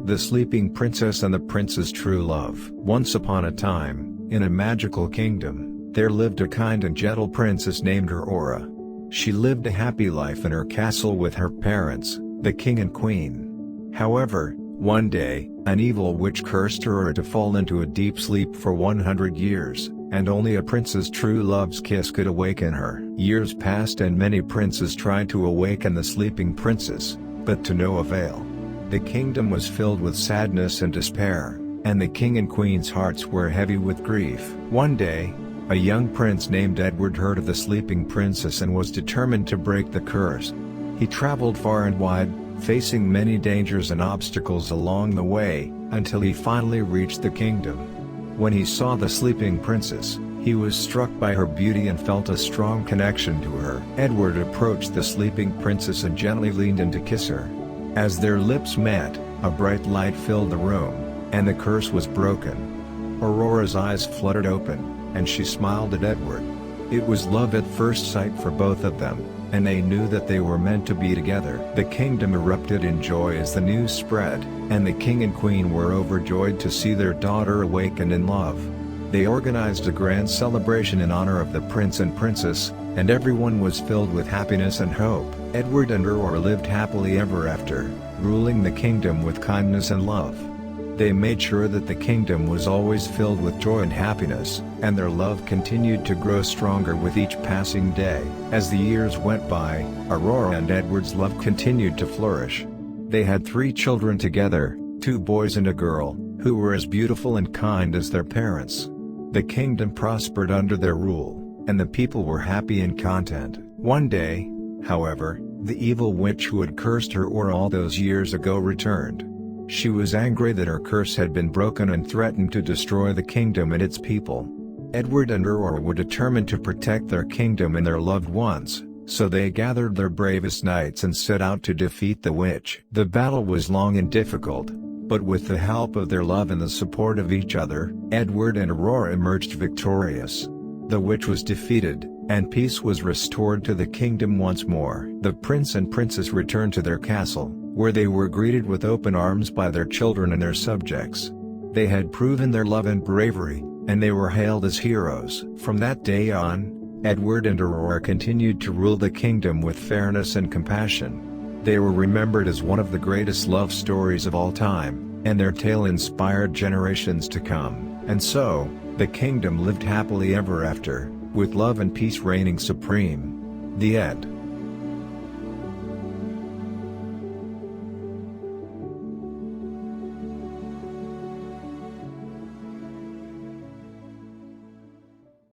The Sleeping Princess and the Prince's True Love. Once upon a time, in a magical kingdom, there lived a kind and gentle princess named Aurora. She lived a happy life in her castle with her parents, the king and queen. However, one day, an evil witch cursed Aurora to fall into a deep sleep for 100 years, and only a prince's true love's kiss could awaken her. Years passed and many princes tried to awaken the sleeping princess, but to no avail. The kingdom was filled with sadness and despair, and the king and queen's hearts were heavy with grief. One day, a young prince named Edward heard of the sleeping princess and was determined to break the curse. He traveled far and wide, facing many dangers and obstacles along the way, until he finally reached the kingdom. When he saw the sleeping princess, he was struck by her beauty and felt a strong connection to her. Edward approached the sleeping princess and gently leaned in to kiss her. As their lips met, a bright light filled the room, and the curse was broken. Aurora's eyes fluttered open, and she smiled at Edward. It was love at first sight for both of them, and they knew that they were meant to be together. The kingdom erupted in joy as the news spread, and the king and queen were overjoyed to see their daughter awakened in love. They organized a grand celebration in honor of the prince and princess, and everyone was filled with happiness and hope. Edward and Aurora lived happily ever after, ruling the kingdom with kindness and love. They made sure that the kingdom was always filled with joy and happiness, and their love continued to grow stronger with each passing day. As the years went by, Aurora and Edward's love continued to flourish. They had 3 children together, 2 boys and a girl, who were as beautiful and kind as their parents. The kingdom prospered under their rule, and the people were happy and content. One day, however, the evil witch who had cursed her all those years ago returned. She was angry that her curse had been broken and threatened to destroy the kingdom and its people. Edward and Aurora were determined to protect their kingdom and their loved ones, so they gathered their bravest knights and set out to defeat the witch. The battle was long and difficult, but with the help of their love and the support of each other, Edward and Aurora emerged victorious. The witch was defeated, and peace was restored to the kingdom once more. The prince and princess returned to their castle, where they were greeted with open arms by their children and their subjects. They had proven their love and bravery, and they were hailed as heroes. From that day on, Edward and Aurora continued to rule the kingdom with fairness and compassion. They were remembered as one of the greatest love stories of all time, and their tale inspired generations to come. And so, the kingdom lived happily ever after, with love and peace reigning supreme. The end.